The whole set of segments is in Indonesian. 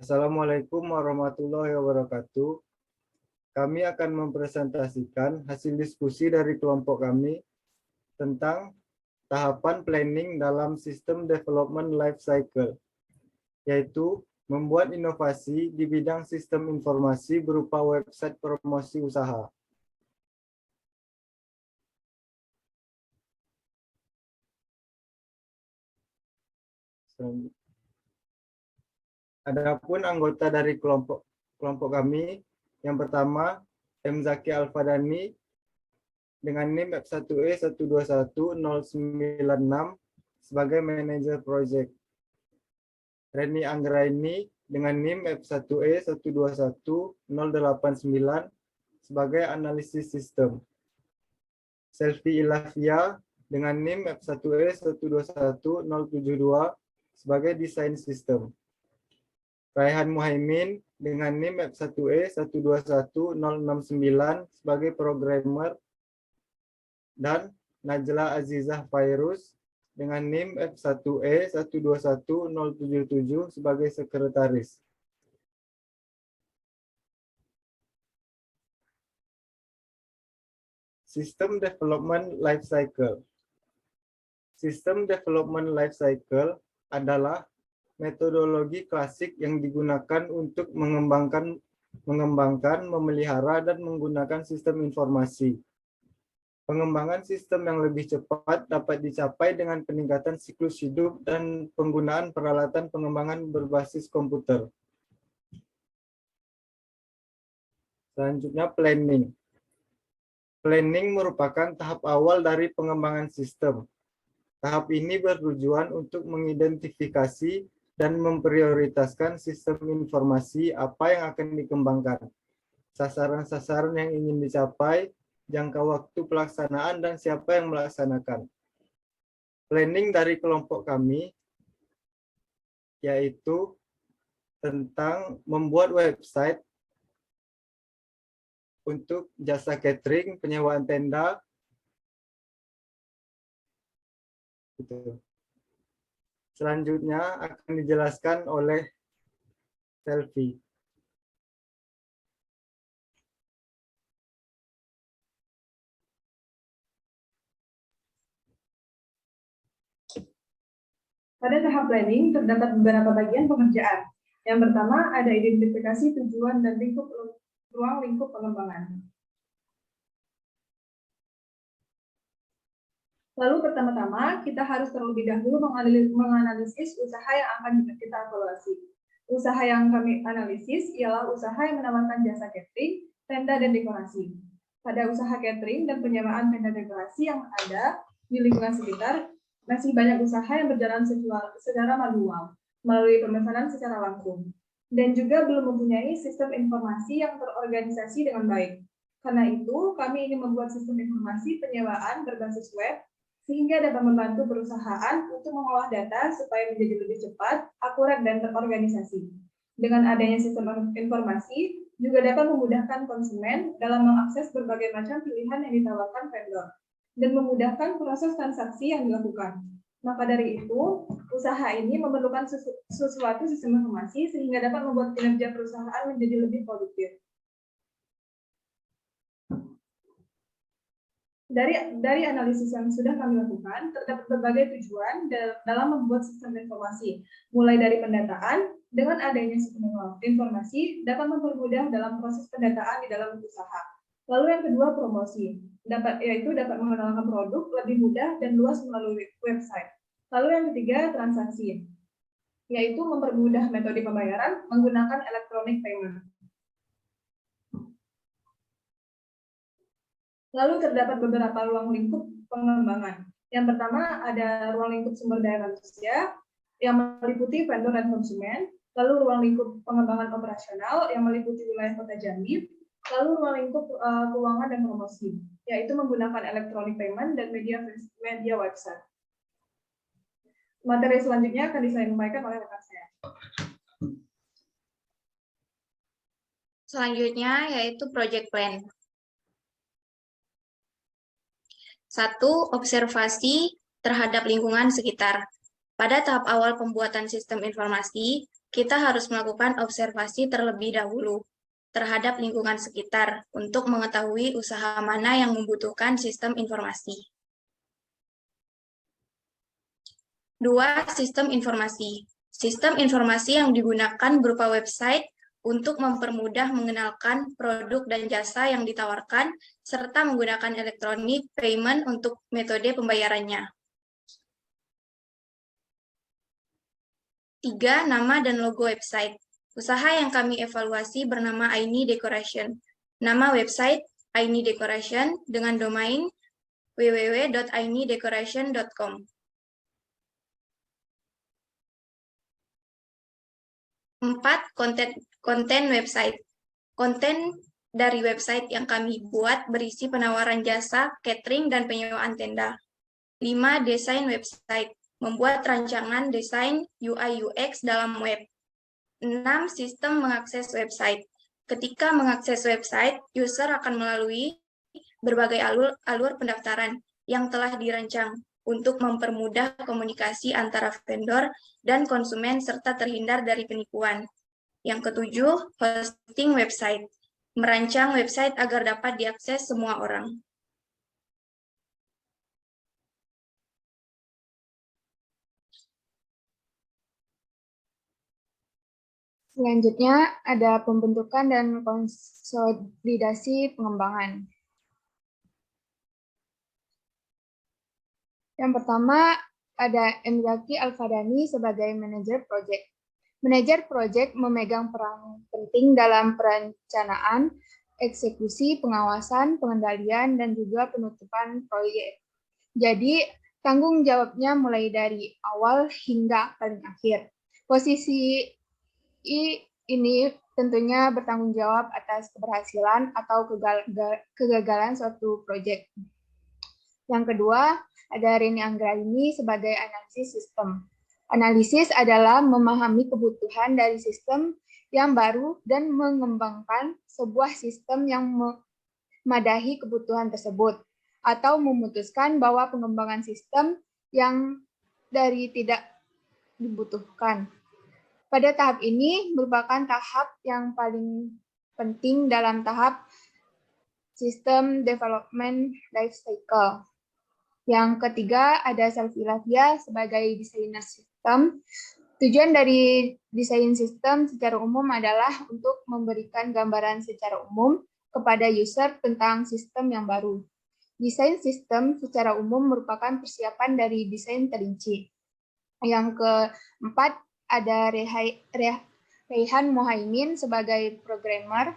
Assalamualaikum warahmatullahi wabarakatuh. Kami akan mempresentasikan hasil diskusi dari kelompok kami tentang tahapan planning dalam sistem development life cycle, yaitu membuat inovasi di bidang sistem informasi berupa website promosi usaha. Adapun anggota dari kelompok kami, yang pertama M. Zaki Alfadani dengan NIM F1E121096 sebagai manajer proyek. Reni Anggraini dengan NIM F1E121089 sebagai analisis sistem. Selvi Ilafia dengan NIM F1E121072 sebagai desain sistem. Raihan Muhaimin dengan NIM F1E121069 sebagai programmer, dan Najla Azizah Fairuz dengan NIM F1E121077 sebagai sekretaris. Sistem Development Life Cycle. Sistem Development Life Cycle adalah metodologi klasik yang digunakan untuk mengembangkan, memelihara, dan menggunakan sistem informasi. Pengembangan sistem yang lebih cepat dapat dicapai dengan peningkatan siklus hidup dan penggunaan peralatan pengembangan berbasis komputer. Selanjutnya, planning. Planning merupakan tahap awal dari pengembangan sistem. Tahap ini bertujuan untuk mengidentifikasi dan memprioritaskan sistem informasi apa yang akan dikembangkan, sasaran-sasaran yang ingin dicapai, jangka waktu pelaksanaan, dan siapa yang melaksanakan. Planning dari kelompok kami yaitu tentang membuat website untuk jasa catering, penyewaan tenda, gitu. Selanjutnya akan dijelaskan oleh Selvi. Pada tahap planning terdapat beberapa bagian pengerjaan. Yang pertama ada identifikasi tujuan dan ruang lingkup pengembangan. Lalu pertama-tama kita harus terlebih dahulu menganalisis usaha yang akan kita evaluasi. Usaha yang kami analisis ialah usaha yang menawarkan jasa catering, tenda, dan dekorasi. Pada usaha catering dan penyewaan tenda dekorasi yang ada di lingkungan sekitar, masih banyak usaha yang berjalan secara manual, melalui pemesanan secara langsung, dan juga belum mempunyai sistem informasi yang terorganisasi dengan baik. Karena itu, kami ingin membuat sistem informasi penyewaan berbasis web, sehingga dapat membantu perusahaan untuk mengolah data supaya menjadi lebih cepat, akurat, dan terorganisasi. Dengan adanya sistem informasi, juga dapat memudahkan konsumen dalam mengakses berbagai macam pilihan yang ditawarkan vendor, dan memudahkan proses transaksi yang dilakukan. Maka dari itu, usaha ini memerlukan suatu sistem informasi sehingga dapat membuat kinerja perusahaan menjadi lebih produktif. Dari analisis yang sudah kami lakukan, terdapat berbagai tujuan dalam membuat sistem informasi, mulai dari pendataan. Dengan adanya sistem informasi dapat mempermudah dalam proses pendataan di dalam usaha. Lalu yang kedua, promosi, yaitu dapat mengenalkan produk lebih mudah dan luas melalui website. Lalu yang ketiga, transaksi, yaitu mempermudah metode pembayaran menggunakan electronic payment. Lalu terdapat beberapa ruang lingkup pengembangan. Yang pertama ada ruang lingkup sumber daya manusia yang meliputi vendor dan konsumen. Lalu ruang lingkup pengembangan operasional yang meliputi wilayah Kota Jambi. Lalu ruang lingkup keuangan dan promosi, yaitu menggunakan electronic payment dan media website. Materi selanjutnya akan disampaikan oleh rekan saya. Selanjutnya yaitu project plan. 1. Observasi terhadap lingkungan sekitar. Pada tahap awal pembuatan sistem informasi, kita harus melakukan observasi terlebih dahulu terhadap lingkungan sekitar untuk mengetahui usaha mana yang membutuhkan sistem informasi. 2. Sistem informasi. Sistem informasi yang digunakan berupa website untuk mempermudah mengenalkan produk dan jasa yang ditawarkan, serta menggunakan elektronik payment untuk metode pembayarannya. 3. Nama dan logo website. Usaha yang kami evaluasi bernama Aini Decoration. Nama website Aini Decoration dengan domain www.ainidecoration.com. 4. Konten website. Konten dari website yang kami buat berisi penawaran jasa, catering, dan penyewaan tenda. 5. Desain website. Membuat rancangan desain UI UX dalam web. 6. Sistem mengakses website. Ketika mengakses website, user akan melalui berbagai alur pendaftaran yang telah dirancang untuk mempermudah komunikasi antara vendor dan konsumen serta terhindar dari penipuan. Yang ketujuh, hosting website. Merancang website agar dapat diakses semua orang. Selanjutnya ada pembentukan dan konsolidasi pengembangan. Yang pertama ada M. Zaki Al-Fadani sebagai manajer proyek. Manajer proyek memegang peran penting dalam perencanaan, eksekusi, pengawasan, pengendalian, dan juga penutupan proyek. Jadi, tanggung jawabnya mulai dari awal hingga paling akhir. Posisi ini tentunya bertanggung jawab atas keberhasilan atau kegagalan suatu proyek. Yang kedua, ada Reni Anggraini sebagai analisis sistem. Analisis adalah memahami kebutuhan dari sistem yang baru dan mengembangkan sebuah sistem yang memadahi kebutuhan tersebut, atau memutuskan bahwa pengembangan sistem yang dari tidak dibutuhkan. Pada tahap ini merupakan tahap yang paling penting dalam tahap sistem development life cycle. Yang ketiga ada Selvi Lavia sebagai desainer sistem. Tujuan dari desain sistem secara umum adalah untuk memberikan gambaran secara umum kepada user tentang sistem yang baru. Desain sistem secara umum merupakan persiapan dari desain terinci. Yang keempat ada Rehan Mohaimin sebagai programmer.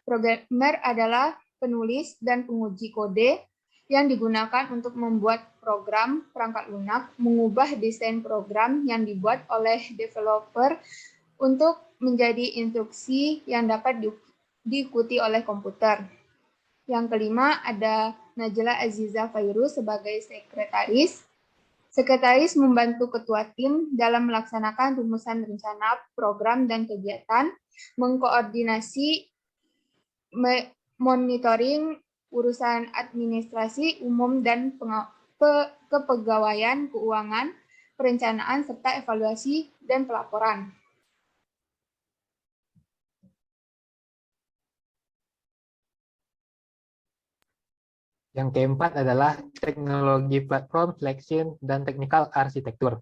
Programmer adalah penulis dan penguji kode yang digunakan untuk membuat program perangkat lunak, mengubah desain program yang dibuat oleh developer untuk menjadi instruksi yang dapat diikuti oleh komputer. Yang kelima ada Najla Aziza Fairuz sebagai sekretaris. Sekretaris membantu ketua tim dalam melaksanakan rumusan rencana, program, dan kegiatan, mengkoordinasi, monitoring urusan administrasi umum dan kepegawaian keuangan, perencanaan, serta evaluasi dan pelaporan. Yang keempat adalah teknologi platform selection dan technical arsitektur.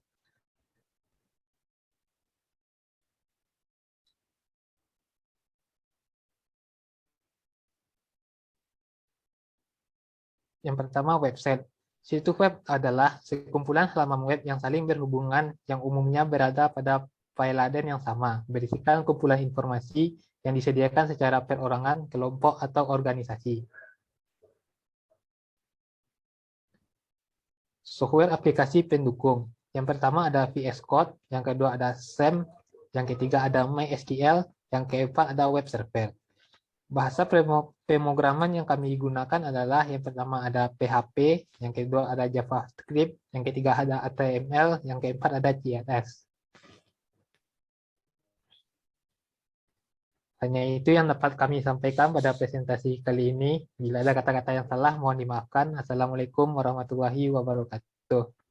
Yang pertama, website. Situs web adalah sekumpulan halaman web yang saling berhubungan yang umumnya berada pada file laden yang sama, berisikan kumpulan informasi yang disediakan secara perorangan, kelompok, atau organisasi. Software aplikasi pendukung. Yang pertama ada VS Code, yang kedua ada SAM, yang ketiga ada MySQL, yang keempat ada web server. Bahasa pemrograman yang kami gunakan adalah yang pertama ada PHP, yang kedua ada JavaScript, yang ketiga ada HTML, yang keempat ada CSS. Hanya itu yang dapat kami sampaikan pada presentasi kali ini. Bila ada kata-kata yang salah, mohon dimaafkan. Assalamualaikum warahmatullahi wabarakatuh.